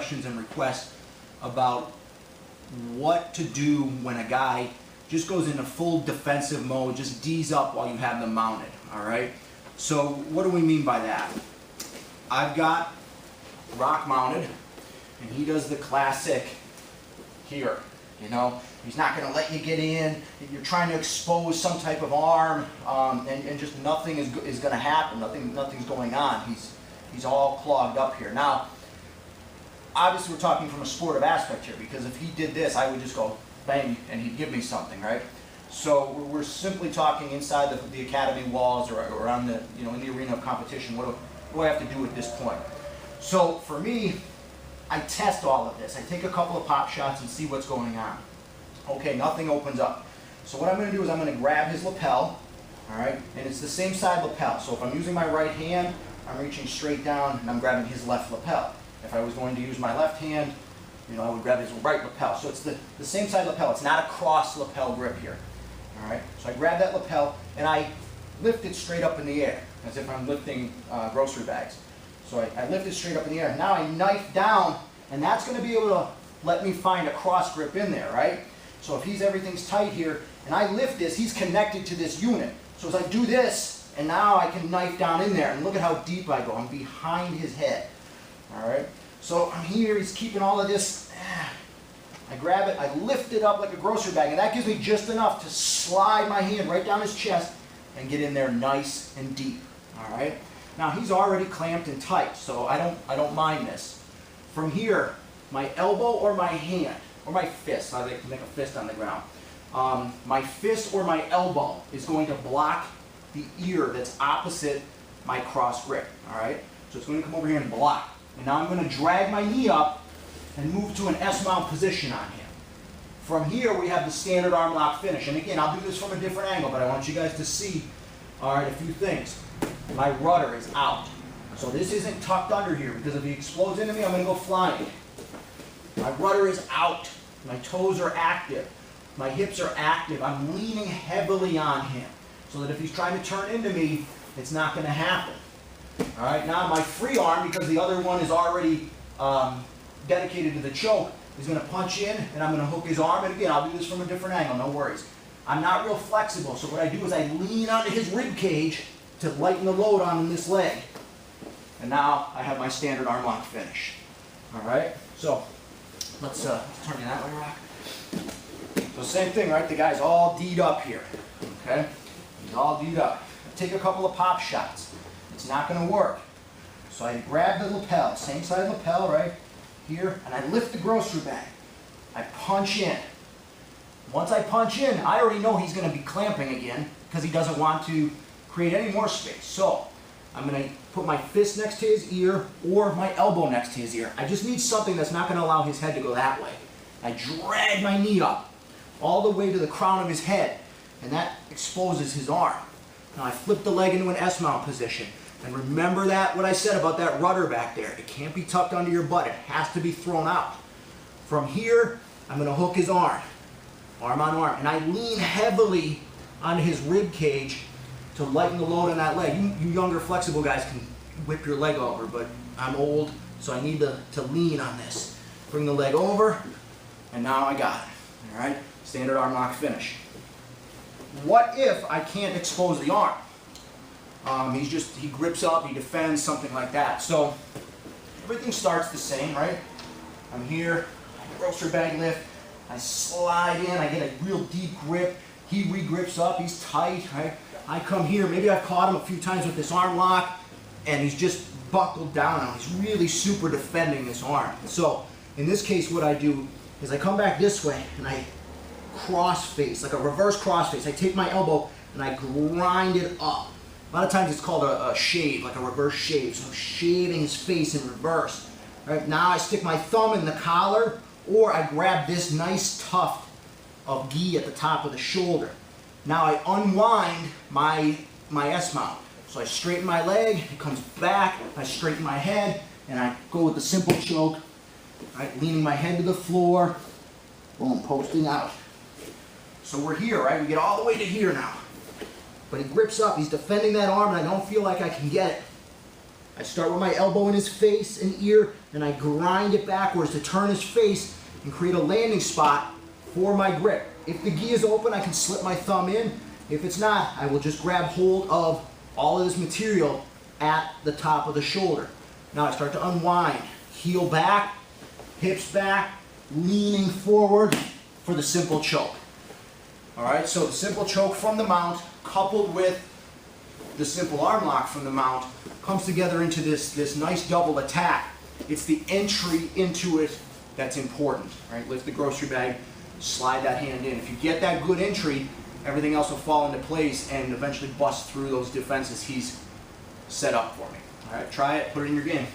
questions and requests about what to do when a guy just goes into full defensive mode, just D's up while you have them mounted, all right? So what do we mean by that? I've got Rock mounted, and he does the classic here, you know? He's not going to let you get in. You're trying to expose some type of arm, and just nothing is going to happen. Nothing's going on. He's all clogged up here. Now, obviously we're talking from a sportive aspect here, because if he did this, I would just go bang, and he'd give me something, right? So we're simply talking inside the academy walls, or on the, you know, in the arena of competition. What do I have to do at this point? So for me, I test all of this. I take a couple of pop shots and see what's going on. Okay, nothing opens up. So what I'm going to do is I'm going to grab his lapel, all right? And it's the same side lapel. So if I'm using my right hand, I'm reaching straight down and I'm grabbing his left lapel. If I was going to use my left hand, you know, I would grab his right lapel. So it's the same side lapel. It's not a cross lapel grip here, all right? So I grab that lapel and I lift it straight up in the air, as if I'm lifting grocery bags. So I lift it straight up in the air. Now I knife down, and that's going to be able to let me find a cross grip in there, right? So if everything's tight here, and I lift this, he's connected to this unit. So as I do this, and now I can knife down in there, and look at how deep I go. I'm behind his head, all right? So I'm here, he's keeping all of this. I grab it, I lift it up like a grocery bag, and that gives me just enough to slide my hand right down his chest and get in there nice and deep, all right? Now he's already clamped and tight, so I don't mind this. From here, my elbow or my hand, or my fist, I like to make a fist on the ground. My fist or my elbow is going to block the ear that's opposite my cross grip, all right? So it's going to come over here and block. And now I'm going to drag my knee up and move to an S-mount position on him. From here, we have the standard arm lock finish. And again, I'll do this from a different angle, but I want you guys to see, all right, a few things. My rudder is out. So this isn't tucked under here, because if he explodes into me, I'm going to go flying. My rudder is out. My toes are active. My hips are active. I'm leaning heavily on him, so that if he's trying to turn into me, it's not going to happen. All right, now my free arm, because the other one is already dedicated to the choke, is going to punch in, and I'm going to hook his arm. And again, I'll do this from a different angle, no worries. I'm not real flexible, so what I do is I lean onto his rib cage to lighten the load on this leg. And now I have my standard arm lock finish. All right, so let's turn you that way, Rock. So same thing, right? The guy's all D'd up here, okay? He's all D'd up. Take a couple of pop shots. It's not going to work. So I grab the lapel, same side lapel, right here, and I lift the grocery bag. I punch in. Once I punch in, I already know he's going to be clamping again, because he doesn't want to create any more space. So I'm going to put my fist next to his ear or my elbow next to his ear. I just need something that's not going to allow his head to go that way. I drag my knee up all the way to the crown of his head, and that exposes his arm. Now I flip the leg into an S-mount position. And remember that, what I said about that rudder back there. It can't be tucked under your butt. It has to be thrown out. From here, I'm going to hook his arm on arm. And I lean heavily on his rib cage to lighten the load on that leg. You younger, flexible guys can whip your leg over, but I'm old, so I need to lean on this. Bring the leg over, and now I got it. All right, standard arm lock finish. What if I can't expose the arm? He grips up, he defends, something like that. So everything starts the same, right? I'm here, grocery bag lift, I slide in, I get a real deep grip. He re-grips up, he's tight, right? I come here, maybe I've caught him a few times with this arm lock, and he's just buckled down now. He's really super defending this arm. So in this case, what I do is I come back this way, and I cross face, like a reverse cross face. I take my elbow, and I grind it up. A lot of times it's called a shave, like a reverse shave. So I'm shaving his face in reverse. Right, now I stick my thumb in the collar, or I grab this nice tuft of gi at the top of the shoulder. Now I unwind my S-mount. So I straighten my leg, it comes back, I straighten my head, and I go with the simple choke, right, leaning my head to the floor, boom, posting out. So we're here, right? We get all the way to here now. But he grips up, he's defending that arm, and I don't feel like I can get it. I start with my elbow in his face and ear, and I grind it backwards to turn his face and create a landing spot for my grip. If the gi is open, I can slip my thumb in. If it's not, I will just grab hold of all of this material at the top of the shoulder. Now I start to unwind. Heel back, hips back, leaning forward for the simple choke. All right, so the simple choke from the mount coupled with the simple arm lock from the mount comes together into this nice double attack. It's the entry into it that's important. Right? Lift the grocery bag, slide that hand in. If you get that good entry, everything else will fall into place and eventually bust through those defenses he's set up for me. All right, try it, put it in your game.